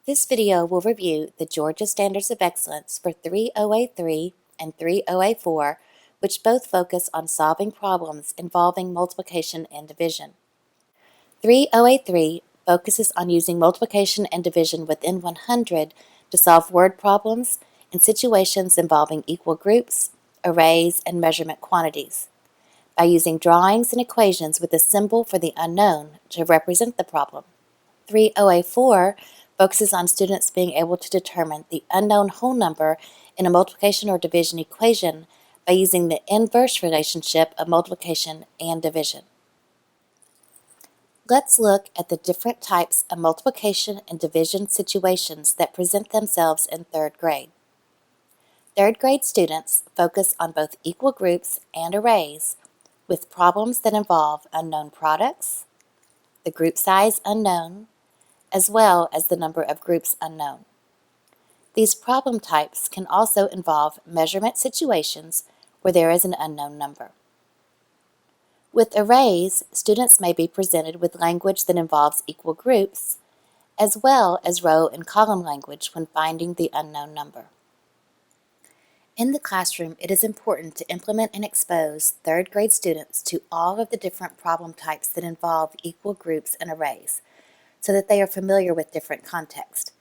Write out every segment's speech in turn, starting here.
This video will review the Georgia Standards of Excellence for 3OA3 and 3OA4, which both focus on solving problems involving multiplication and division. 3OA3 focuses on using multiplication and division within 100 to solve word problems in situations involving equal groups, arrays, and measurement quantities, by using drawings and equations with a symbol for the unknown to represent the problem. 3OA4 focuses on students being able to determine the unknown whole number in a multiplication or division equation by using the inverse relationship of multiplication and division. Let's look at the different types of multiplication and division situations that present themselves in third grade. Third grade students focus on both equal groups and arrays with problems that involve unknown products, the group size unknown, as well as the number of groups unknown. These problem types can also involve measurement situations where there is an unknown number. With arrays, students may be presented with language that involves equal groups, as well as row and column language when finding the unknown number. In the classroom, it is important to implement and expose third grade students to all of the different problem types that involve equal groups and arrays, so that they are familiar with different contexts.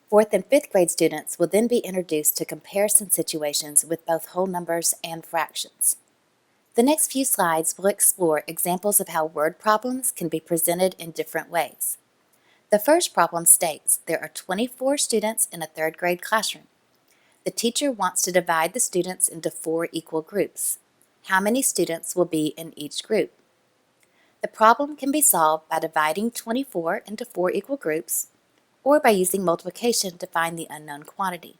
Fourth and fifth grade students will then be introduced to comparison situations with both whole numbers and fractions. The next few slides will explore examples of how word problems can be presented in different ways. The first problem states there are 24 students in a third grade classroom. The teacher wants to divide the students into 4 equal groups. How many students will be in each group? The problem can be solved by dividing 24 into 4 equal groups, or by using multiplication to find the unknown quantity.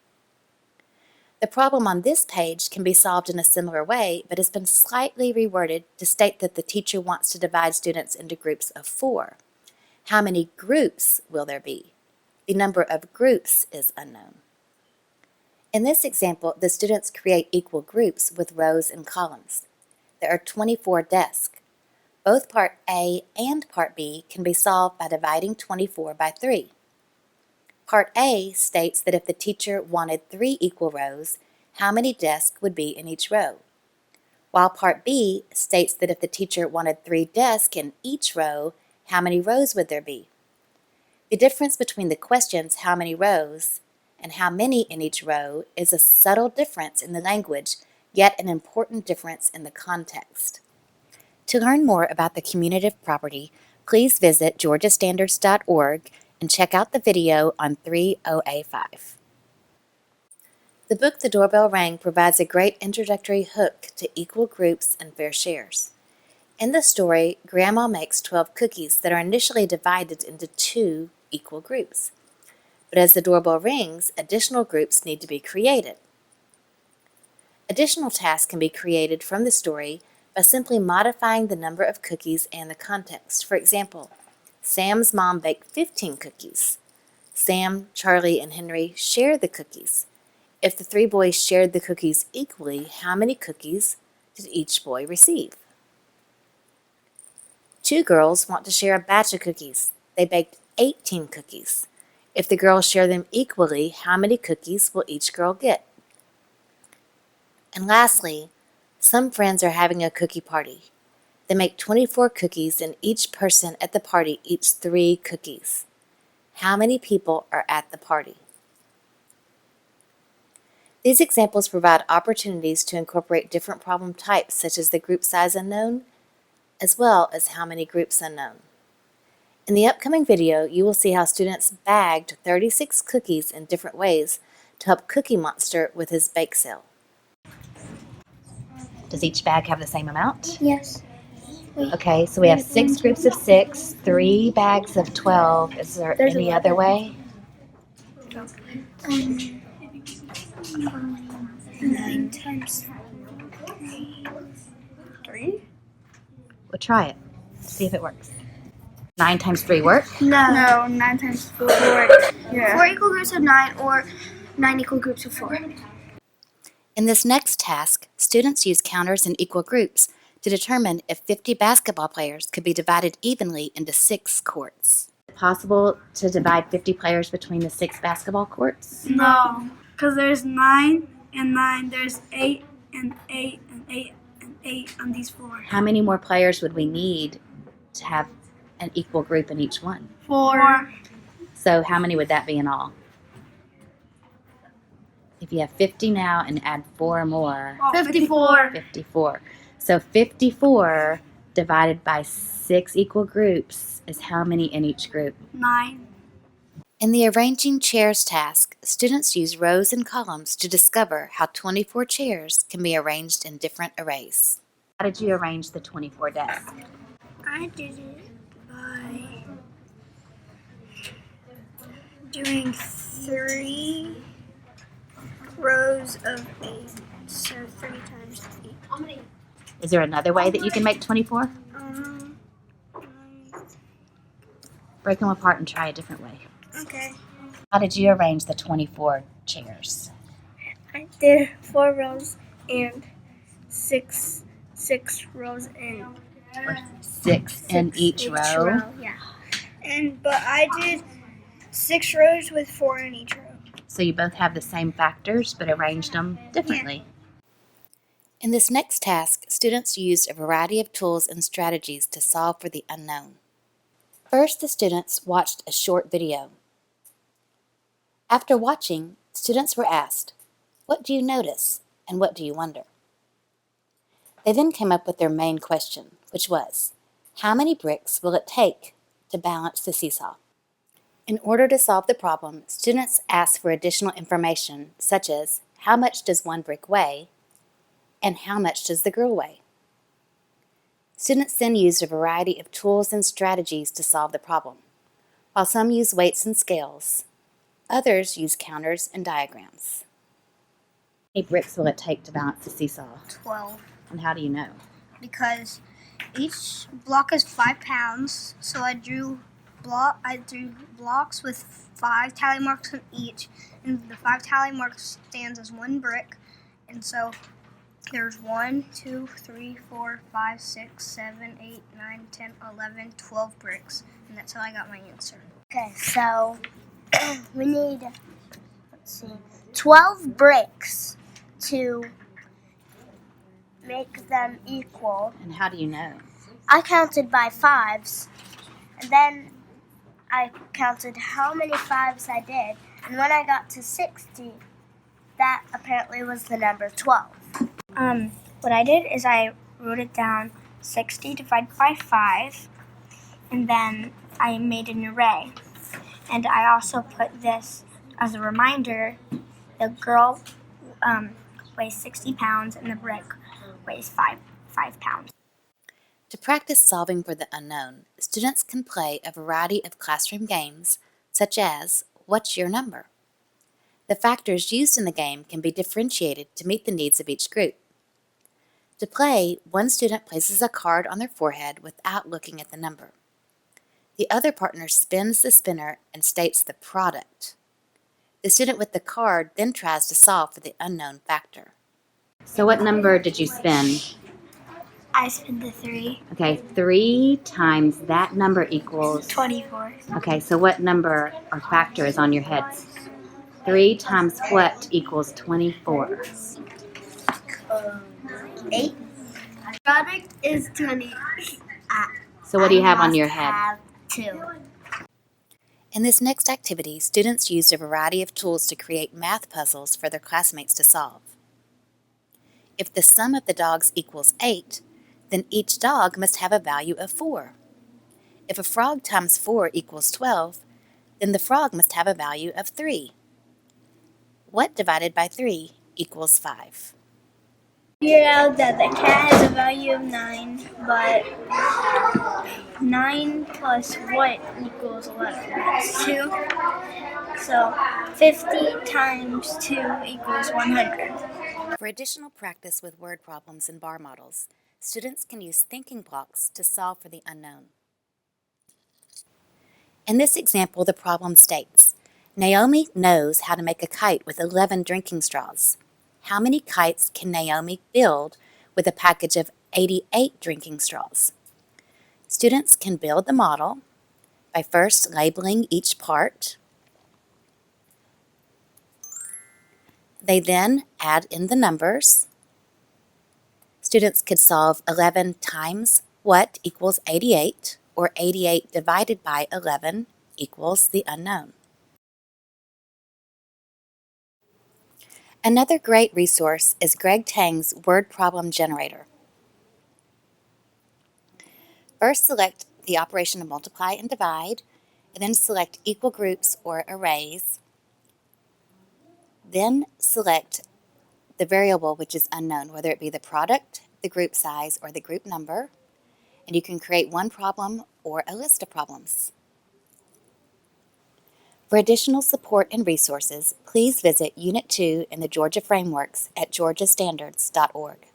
The problem on this page can be solved in a similar way, but has been slightly reworded to state that the teacher wants to divide students into groups of 4. How many groups will there be? The number of groups is unknown. In this example, the students create equal groups with rows and columns. There are 24 desks. Both Part A and Part B can be solved by dividing 24 by 3. Part A states that if the teacher wanted 3 equal rows, how many desks would be in each row? While Part B states that if the teacher wanted 3 desks in each row, how many rows would there be? The difference between the questions how many rows and how many in each row is a subtle difference in the language, yet an important difference in the context. To learn more about the commutative property, please visit GeorgiaStandards.Org and check out the video on 3OA5. The book The Doorbell Rang provides a great introductory hook to equal groups and fair shares. In the story, Grandma makes 12 cookies that are initially divided into 2 equal groups. But as the doorbell rings, additional groups need to be created. Additional tasks can be created from the story by simply modifying the number of cookies and the context. For example, Sam's mom baked 15 cookies. Sam, Charlie, and Henry shared the cookies. If the 3 boys shared the cookies equally, how many cookies did each boy receive? 2 girls want to share a batch of cookies. They baked 18 cookies. If the girls share them equally, how many cookies will each girl get? And lastly, some friends are having a cookie party. They make 24 cookies and each person at the party eats 3 cookies. How many people are at the party? These examples provide opportunities to incorporate different problem types such as the group size unknown, as well as how many groups unknown. In the upcoming video, you will see how students bagged 36 cookies in different ways to help Cookie Monster with his bake sale. Does each bag have the same amount? Yes. Okay, so we have 6 groups of 6, 3 bags of 12. Is there There's any other way? 9 times 3? We'll try it. See if it works. 9 times 3 work? No, 9 times 4. Yeah. 4 equal groups of 9 or 9 equal groups of 4. In this next task, students use counters in equal groups to determine if 50 basketball players could be divided evenly into 6 courts. possible to divide 50 players between the 6 basketball courts? No, because there's 9 and 9. There's 8 and 8 and 8 and 8 on these floors. How many more players would we need to have an equal group in each one? 4. So how many would that be in all? If you have 50 now and add 4 more, 54. 54. So 54 divided by 6 equal groups is how many in each group? 9. In the Arranging Chairs task, students use rows and columns to discover how 24 chairs can be arranged in different arrays. How did you arrange the 24 desks? I did it by doing 3 rows of 8. So 3 times 8. How many? Is there another way that you can make 24? Break them apart and try a different way. Okay. How did you arrange the 24 chairs? I did 4 rows and 6 rows in. Or 6 in each row? Yeah. But I did 6 rows with 4 in each row. So you both have the same factors but arranged them differently. In this next task, students used a variety of tools and strategies to solve for the unknown. First, the students watched a short video. After watching, students were asked, "What do you notice and what do you wonder?" They then came up with their main question, which was, how many bricks will it take to balance the seesaw? In order to solve the problem, students asked for additional information such as, how much does 1 brick weigh and how much does the girl weigh? Students then used a variety of tools and strategies to solve the problem. While some use weights and scales, others use counters and diagrams. How many bricks will it take to balance the seesaw? 12. And how do you know? Because each block is 5 pounds, so I drew blocks with 5 tally marks on each, and the 5 tally marks stands as 1 brick, and so there's 1, 2, 3, 4, 5, 6, 7, 8, 9, 10, 11, 12 bricks, and that's how I got my answer. Okay, so we need, 12 bricks to make them equal. And how do you know? I counted by 5s, and then I counted how many 5s I did, and when I got to 60, that apparently was the number 12. What I did is I wrote it down, 60 divided by 5, and then I made an array. And I also put this as a reminder, the girl weighs 60 pounds and the brick weighs 5 pounds. To practice solving for the unknown, students can play a variety of classroom games, such as, what's your number? The factors used in the game can be differentiated to meet the needs of each group. To play, one student places a card on their forehead without looking at the number. The other partner spins the spinner and states the product. The student with the card then tries to solve for the unknown factor. So what number did you spin? I spin the 3. Okay, 3 times that number equals... 24. Okay, so what number or factor is on your head? 3 times what equals 24? 8. Product is 20. So what do you have on your I head? have 2. In this next activity, students used a variety of tools to create math puzzles for their classmates to solve. If the sum of the dogs equals 8, then each dog must have a value of 4. If a frog times 4 equals 12, then the frog must have a value of 3. What divided by 3 equals 5? Figured out that the cat has a value of 9, but 9 plus what equals 11? That's 2. So 50 times 2 equals 100. For additional practice with word problems and bar models, students can use thinking blocks to solve for the unknown. In this example, the problem states, Naomi knows how to make a kite with 11 drinking straws. How many kites can Naomi build with a package of 88 drinking straws? Students can build the model, by first labeling each part. They then add in the numbers. Students could solve 11 times what equals 88, or 88 divided by 11 equals the unknown. Another great resource is Greg Tang's word problem generator. First, select the operation of multiply and divide, and then select equal groups or arrays. Then select the variable which is unknown, whether it be the product, the group size, or the group number, and you can create one problem or a list of problems. For additional support and resources, please visit Unit 2 in the Georgia Frameworks at GeorgiaStandards.Org.